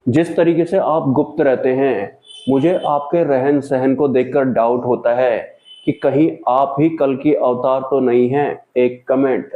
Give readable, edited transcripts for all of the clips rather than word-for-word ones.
जिस तरीके से आप गुप्त रहते हैं, मुझे आपके रहन सहन को देखकर डाउट होता है कि कहीं आप ही कल की अवतार तो नहीं हैं। एक कमेंट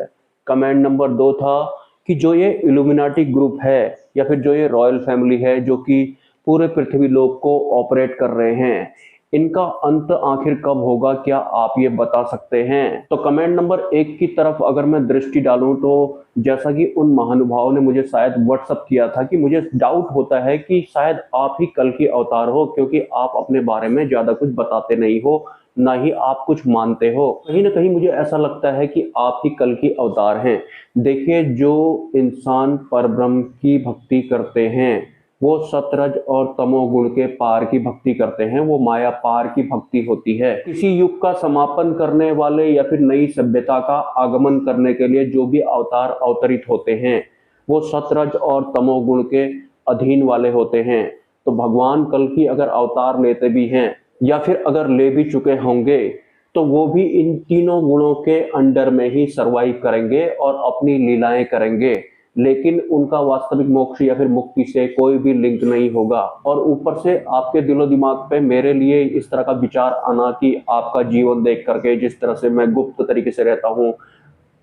कमेंट नंबर 2 था कि जो ये इल्यूमिनाटी ग्रुप है या फिर जो ये रॉयल फैमिली है जो कि पूरे पृथ्वी लोक को ऑपरेट कर रहे हैं, इनका अंत आखिर कब होगा, क्या आप ये बता सकते हैं? तो कमेंट नंबर 1 की तरफ अगर मैं दृष्टि डालूं तो जैसा कि उन महानुभावों ने मुझे शायद व्हाट्सअप किया था कि मुझे डाउट होता है कि शायद आप ही कल की अवतार हो, क्योंकि आप अपने बारे में ज्यादा कुछ बताते नहीं हो, ना ही आप कुछ मानते हो। कहीं ना कहीं मुझे ऐसा लगता है कि आप ही कल की अवतार हैं। देखिए, जो इंसान परब्रह्म की भक्ति करते हैं वो सतरज और तमोगुण के पार की भक्ति करते हैं, वो माया पार की भक्ति होती है। किसी युग का समापन करने वाले या फिर नई सभ्यता का आगमन करने के लिए जो भी अवतार अवतरित होते हैं वो सतरज और तमोगुण के अधीन वाले होते हैं। तो भगवान कल की अगर अवतार लेते भी हैं या फिर अगर ले भी चुके होंगे तो वो भी इन तीनों गुणों के अंडर में ही सरवाइव करेंगे और अपनी लीलाएं करेंगे, लेकिन उनका वास्तविक मोक्ष या फिर मुक्ति से कोई भी लिंक नहीं होगा। और ऊपर से आपके दिलो दिमाग पे मेरे लिए इस तरह का विचार आना कि आपका जीवन देख करके जिस तरह से मैं गुप्त तरीके से रहता हूँ,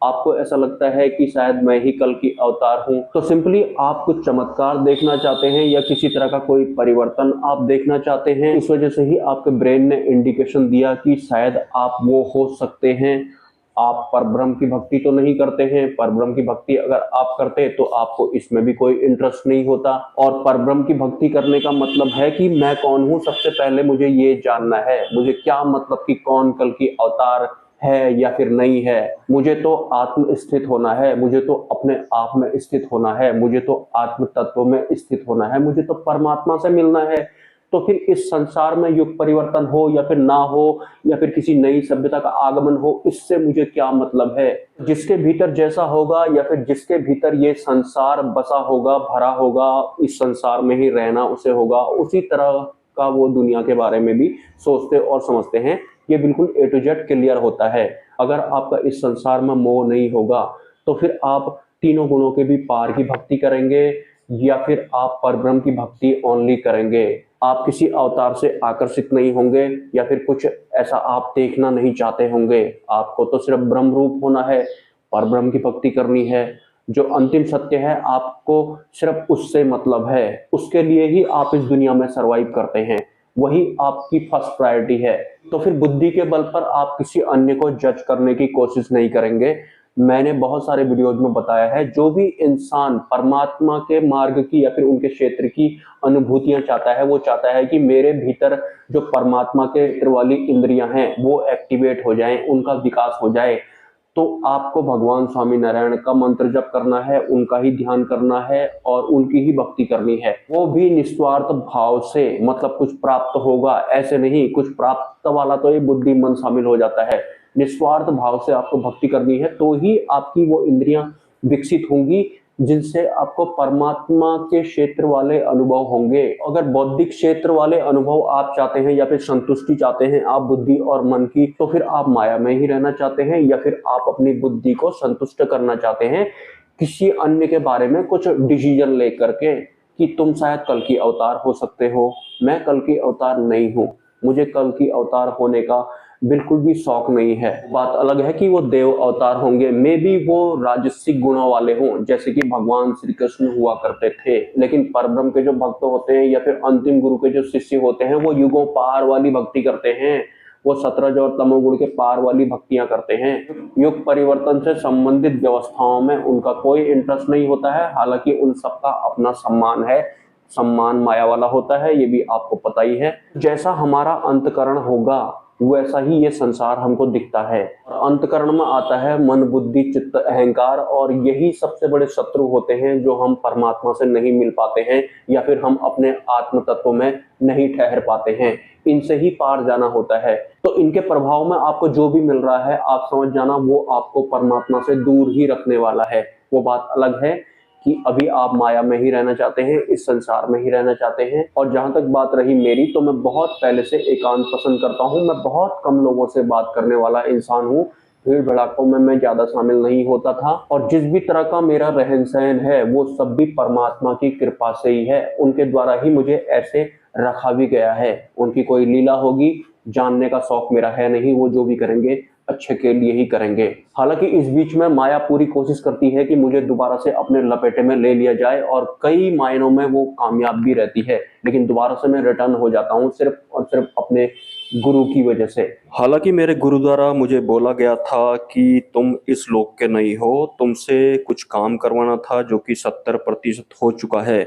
आपको ऐसा लगता है कि शायद मैं ही कल की अवतार हूं, तो सिंपली आप कुछ चमत्कार देखना चाहते हैं या किसी तरह का कोई परिवर्तन आप देखना चाहते हैं। इस वजह से ही आपके ब्रेन ने इंडिकेशन दिया कि शायद आप वो हो सकते हैं। आप परब्रह्म की भक्ति तो नहीं करते हैं, परब्रह्म की भक्ति अगर आप करते तो आपको इसमें भी कोई इंटरेस्ट नहीं होता। और परब्रह्म की भक्ति करने का मतलब है कि मैं कौन हूं, सबसे पहले मुझे ये जानना है। मुझे क्या मतलब कि कौन कल की अवतार है या फिर नहीं है। मुझे तो आत्म स्थित होना है, मुझे तो अपने आप में स्थित होना है, मुझे तो आत्म तत्व में स्थित होना है, मुझे तो परमात्मा से मिलना है। तो फिर इस संसार में युग परिवर्तन हो या फिर ना हो या फिर किसी नई सभ्यता का आगमन हो, इससे मुझे क्या मतलब है। जिसके भीतर जैसा होगा या फिर जिसके भीतर ये संसार बसा होगा, भरा होगा, इस संसार में ही रहना उसे होगा, उसी तरह का वो दुनिया के बारे में भी सोचते और समझते हैं। ये बिल्कुल ए टू जेड क्लियर होता है। अगर आपका इस संसार में मोह नहीं होगा तो फिर आप तीनों गुणों के भी पार की भक्ति करेंगे या फिर आप परब्रह्म की भक्ति ओनली करेंगे। आप किसी अवतार से आकर्षित नहीं होंगे या फिर कुछ ऐसा आप देखना नहीं चाहते होंगे। आपको तो सिर्फ ब्रह्म रूप होना है, परब्रह्म की भक्ति करनी है। जो अंतिम सत्य है आपको सिर्फ उससे मतलब है, उसके लिए ही आप इस दुनिया में सरवाइव करते हैं, वही आपकी फर्स्ट प्रायोरिटी है। तो फिर बुद्धि के बल पर आप किसी अन्य को जज करने की कोशिश नहीं करेंगे। मैंने बहुत सारे वीडियोज में बताया है, जो भी इंसान परमात्मा के मार्ग की या फिर उनके क्षेत्र की अनुभूतियां चाहता है, वो चाहता है कि मेरे भीतर जो परमात्मा के क्षेत्र वाली इंद्रियां हैं वो एक्टिवेट हो जाएं, उनका विकास हो जाए। तो आपको भगवान स्वामी नारायण का मंत्र जप करना है, उनका ही ध्यान करना है और उनकी ही भक्ति करनी है, वो भी निस्वार्थ भाव से। मतलब कुछ प्राप्त होगा ऐसे नहीं, कुछ प्राप्त वाला तो ये बुद्धि मन शामिल हो जाता है। निस्वार्थ भाव से आपको भक्ति करनी है तो ही आपकी वो इंद्रियां विकसित होंगी जिनसे आपको परमात्मा के क्षेत्र वाले अनुभव होंगे। अगर बौद्धिक क्षेत्र वाले अनुभव आप चाहते हैं या फिर संतुष्टि चाहते हैं आप बुद्धि और मन की, तो फिर आप माया में ही रहना चाहते हैं या फिर आप अपनी बुद्धि को संतुष्ट करना चाहते हैं किसी अन्य के बारे में कुछ डिसीजन लेकर के कि तुम शायद कल की अवतार हो सकते हो। मैं कल की अवतार नहीं हूं, मुझे कल की अवतार होने का बिल्कुल भी शौक नहीं है। बात अलग है कि वो देव अवतार होंगे, मे बी वो राजसिक गुणों वाले हों जैसे कि भगवान श्री कृष्ण हुआ करते थे, लेकिन परब्रह्म के जो भक्त होते हैं या फिर अंतिम गुरु के जो शिष्य होते हैं वो युगों पार वाली भक्ति करते हैं, वो सतरज और तमोगुण के पार वाली भक्तियां करते हैं। युग परिवर्तन से संबंधित व्यवस्थाओं में उनका कोई इंटरेस्ट नहीं होता है। हालांकि उन सबका अपना सम्मान है, सम्मान माया वाला होता है, ये भी आपको पता ही है। जैसा हमारा अंतकरण होगा वैसा ही ये संसार हमको दिखता है। और अंतकरण में आता है मन, बुद्धि, चित्त, अहंकार, और यही सबसे बड़े शत्रु होते हैं जो हम परमात्मा से नहीं मिल पाते हैं या फिर हम अपने आत्म तत्व में नहीं ठहर पाते हैं। इनसे ही पार जाना होता है। तो इनके प्रभाव में आपको जो भी मिल रहा है आप समझ जाना वो आपको परमात्मा से दूर ही रखने वाला है। वो बात अलग है कि अभी आप माया में ही रहना चाहते हैं, इस संसार में ही रहना चाहते हैं। और जहां तक बात रही मेरी, तो मैं बहुत पहले से एकांत पसंद करता हूं। मैं बहुत कम लोगों से बात करने वाला इंसान हूं भीड़ भड़ाकों में मैं ज्यादा शामिल नहीं होता था, और जिस भी तरह का मेरा रहन सहन है वो सब भी परमात्मा की कृपा से ही है। उनके द्वारा ही मुझे ऐसे रखा भी गया है। उनकी कोई लीला होगी जानने का शौक मेरा है नहीं, वो जो भी करेंगे अच्छे के लिए ही करेंगे। हालांकि इस बीच में माया पूरी कोशिश करती है कि मुझे दोबारा से अपने लपेटे में ले लिया जाए, और कई मायनों में वो कामयाब भी रहती है, लेकिन दोबारा से मैं रिटर्न हो जाता हूँ सिर्फ और सिर्फ अपने गुरु की वजह से। हालांकि मेरे गुरु द्वारा मुझे बोला गया था कि तुम इस लोक के नहीं हो, तुमसे कुछ काम करवाना था जो कि 70% हो चुका है,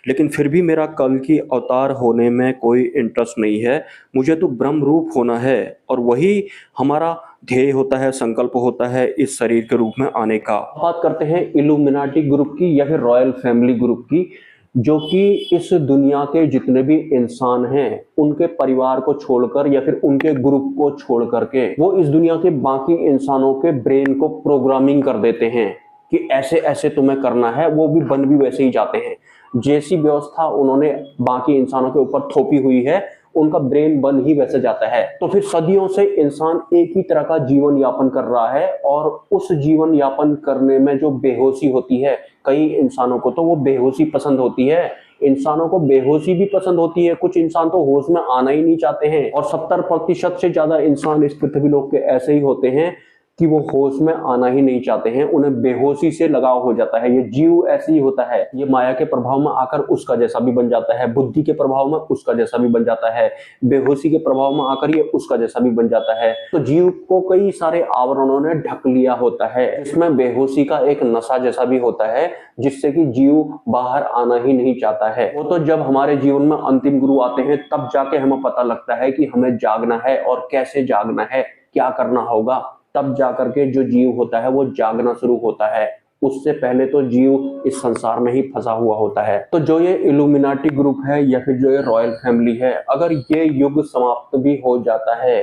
लेकिन फिर भी मेरा कल की अवतार होने में कोई इंटरेस्ट नहीं है। मुझे तो ब्रह्म रूप होना है, और वही हमारा ध्येय होता है, संकल्प होता है इस शरीर के रूप में आने का। बात करते हैं इल्यूमिनाटी ग्रुप की या फिर रॉयल फैमिली ग्रुप की, जो कि इस दुनिया के जितने भी इंसान हैं उनके परिवार को छोड़कर या फिर उनके ग्रुप को छोड़ करके वो इस दुनिया के बाकी इंसानों के ब्रेन को प्रोग्रामिंग कर देते हैं कि ऐसे ऐसे तुम्हें करना है। वो भी बन भी वैसे ही जाते हैं, जैसी व्यवस्था उन्होंने बाकी इंसानों के ऊपर थोपी हुई है उनका ब्रेन बन ही वैसे जाता है। तो फिर सदियों से इंसान एक ही तरह का जीवन यापन कर रहा है, और उस जीवन यापन करने में जो बेहोशी होती है, कई इंसानों को तो वो बेहोशी पसंद होती है, इंसानों को बेहोशी भी पसंद होती है, कुछ इंसान तो होश में आना ही नहीं चाहते हैं, और 70% से ज्यादा इंसान इस पृथ्वी लोक के ऐसे ही होते हैं कि वो होश में आना ही नहीं चाहते हैं, उन्हें बेहोशी से लगाव हो जाता है। ये जीव ऐसे ही होता है, ये माया के प्रभाव में आकर उसका जैसा भी बन जाता है, बुद्धि के प्रभाव में उसका जैसा भी बन जाता है, बेहोशी के प्रभाव में आकर ये उसका जैसा भी बन जाता है। तो जीव को कई सारे आवरणों ने ढक लिया होता है, इसमें बेहोशी का एक नशा जैसा भी होता है, जिससे कि जीव बाहर आना ही नहीं चाहता है। वो तो जब हमारे जीवन में अंतिम गुरु आते हैं तब जाके हमें पता लगता है कि हमें जागना है और कैसे जागना है, क्या करना होगा, तब जाकर के जो जीव होता है वो जागना शुरू होता है। उससे पहले तो जीव इस संसार में ही फंसा हुआ होता है। तो जो ये इल्यूमिनाटी ग्रुप है या फिर जो ये रॉयल फैमिली है, अगर ये युग समाप्त भी हो जाता है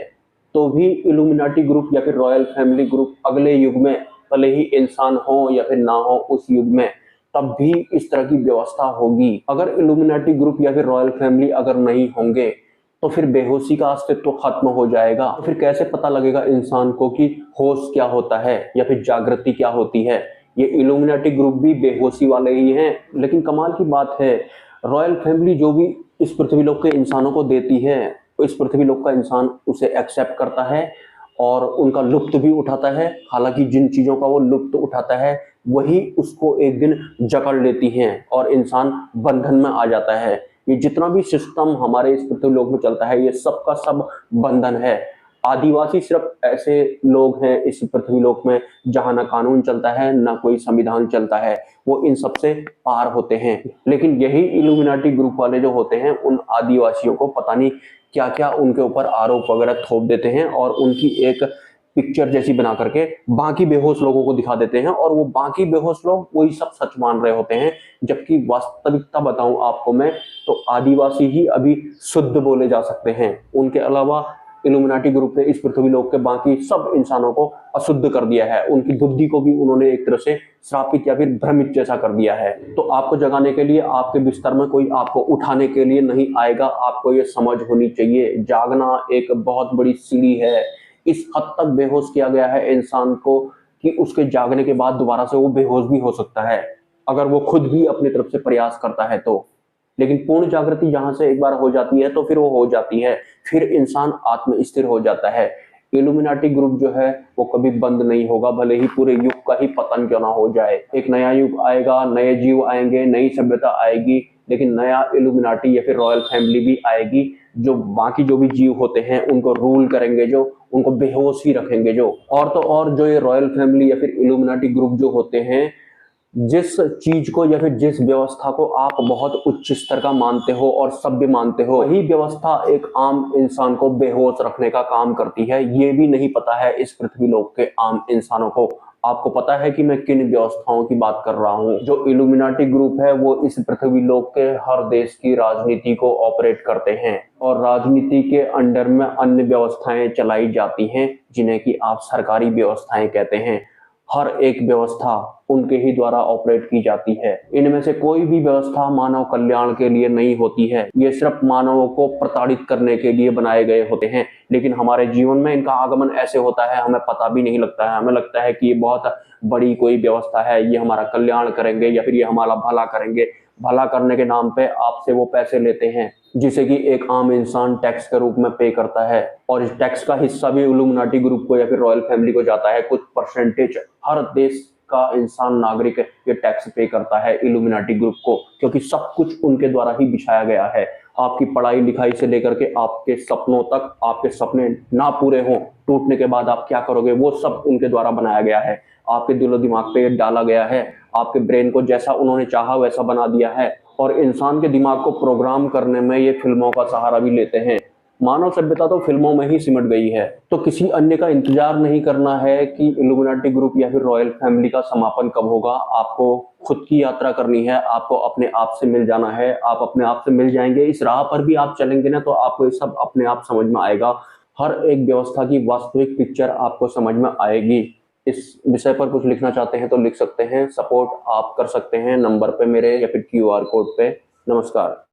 तो भी इल्यूमिनाटी ग्रुप या फिर रॉयल फैमिली ग्रुप अगले युग में, भले ही इंसान हो या फिर ना हो उस युग में, तब भी इस तरह की व्यवस्था होगी। अगर इल्यूमिनाटी ग्रुप या फिर रॉयल फैमिली अगर नहीं होंगे तो फिर बेहोशी का अस्तित्व खत्म हो जाएगा। तो फिर कैसे पता लगेगा इंसान को कि होश क्या होता है या फिर जागृति क्या होती है? ये इल्यूमिनाटी ग्रुप भी बेहोशी वाले ही हैं। लेकिन कमाल की बात है, रॉयल फैमिली जो भी इस पृथ्वी लोक के इंसानों को देती है, इस पृथ्वी लोक का इंसान उसे एक्सेप्ट करता है और उनका लुत्फ भी उठाता है। हालांकि जिन चीजों का वो लुत्फ उठाता है वही उसको एक दिन जकड़ लेती हैं और इंसान बंधन में आ जाता है। ये जितना भी सिस्टम हमारे इस पृथ्वी लोक में चलता है ये सब का सब बंधन है। आदिवासी सिर्फ ऐसे लोग हैं इस पृथ्वी लोक में जहां ना कानून चलता है ना कोई संविधान चलता है, वो इन सबसे पार होते हैं। लेकिन यही इल्यूमिनाटी ग्रुप वाले जो होते हैं उन आदिवासियों को पता नहीं क्या क्या उनके ऊपर आरोप वगैरह थोप देते हैं और उनकी एक पिक्चर जैसी बना करके बाकी बेहोश लोगों को दिखा देते हैं, और वो बाकी बेहोश लोग वही सब सच मान रहे होते हैं। जबकि वास्तविकता बताऊं आपको मैं, तो आदिवासी ही अभी शुद्ध बोले जा सकते हैं। उनके अलावा इल्यूमिनाटी ग्रुप ने इस पृथ्वी लोक के बाकी सब इंसानों को अशुद्ध कर दिया है। उनकी बुद्धि को भी उन्होंने एक तरह से श्रापित या फिर भ्रमित जैसा कर दिया है। तो आपको जगाने के लिए आपके बिस्तर में कोई आपको उठाने के लिए नहीं आएगा। आपको ये समझ होनी चाहिए, जागना एक बहुत बड़ी सीढ़ी है। इस हद तक बेहोश किया गया है इंसान को कि उसके जागने के बाद दोबारा से वो बेहोश भी हो सकता है अगर वो खुद भी अपनी तरफ से प्रयास करता है तो। लेकिन पूर्ण जागृति जहां से एक बार हो जाती है तो फिर वो हो जाती है, फिर इंसान आत्म स्थिर हो जाता है। इल्यूमिनाटी ग्रुप जो है वो कभी बंद नहीं होगा, भले ही पूरे युग का ही पतन क्यों ना हो जाए। एक नया युग आएगा, नए जीव आएंगे, नई सभ्यता आएगी, लेकिन नया इल्यूमिनाटी या फिर रॉयल फैमिली भी आएगी जो बाकी जो भी जीव होते हैं उनको रूल करेंगे, जो उनको बेहोश ही रखेंगे। जो और तो और जो ये रॉयल फैमिली या फिर इल्यूमिनाटी ग्रुप जो होते हैं, जिस चीज को या फिर जिस व्यवस्था को आप बहुत उच्च स्तर का मानते हो और सभ्य मानते हो, वही व्यवस्था एक आम इंसान को बेहोश रखने का काम करती है। ये भी नहीं पता है इस पृथ्वी लोक के आम इंसानों को। आपको पता है कि मैं किन व्यवस्थाओं की बात कर रहा हूँ? जो इल्यूमिनाटी ग्रुप है वो इस पृथ्वी लोक के हर देश की राजनीति को ऑपरेट करते हैं, और राजनीति के अंडर में अन्य व्यवस्थाएं चलाई जाती हैं जिन्हें कि आप सरकारी व्यवस्थाएं कहते हैं। हर एक व्यवस्था उनके ही द्वारा ऑपरेट की जाती है। इनमें से कोई भी व्यवस्था मानव कल्याण के लिए नहीं होती है, ये सिर्फ मानवों को प्रताड़ित करने के लिए बनाए गए होते हैं। लेकिन हमारे जीवन में इनका आगमन ऐसे होता है, हमें पता भी नहीं लगता है। हमें लगता है कि ये बहुत बड़ी कोई व्यवस्था है, ये हमारा कल्याण करेंगे या फिर ये हमारा भला करेंगे। भला करने के नाम पे आपसे वो पैसे लेते हैं जिसे कि एक आम इंसान टैक्स के रूप में पे करता है, और इस टैक्स का हिस्सा भी इल्यूमिनाटी ग्रुप को या फिर रॉयल फैमिली को जाता है। कुछ परसेंटेज हर देश का इंसान नागरिक ये टैक्स पे करता है इल्यूमिनाटी ग्रुप को, क्योंकि सब कुछ उनके द्वारा ही बिछाया गया है। आपकी पढ़ाई लिखाई से लेकर के आपके सपनों तक, आपके सपने ना पूरे हों, टूटने के बाद आप क्या करोगे, वो सब उनके द्वारा बनाया गया है। आपके दिलो दिमाग पे डाला गया है, आपके ब्रेन को जैसा उन्होंने चाहा वैसा बना दिया है, और इंसान के दिमाग को प्रोग्राम करने में ये फिल्मों का सहारा भी लेते हैं। मानव सभ्यता तो फिल्मों में ही सिमट गई है, तो किसी अन्य का इंतजार नहीं करना है कि इल्यूमिनाटी ग्रुप या फिर रॉयल फैमिली का समापन कब होगा। आपको खुद की यात्रा करनी है, आपको अपने आप से मिल जाना है। आप अपने आप से मिल जाएंगे, इस राह पर भी आप चलेंगे ना, तो आपको ये सब अपने आप समझ में आएगा। हर एक व्यवस्था की वास्तविक पिक्चर आपको समझ में आएगी। इस विषय पर कुछ लिखना चाहते हैं तो लिख सकते हैं, सपोर्ट आप कर सकते हैं नंबर पे मेरे या फिर QR कोड पे। नमस्कार।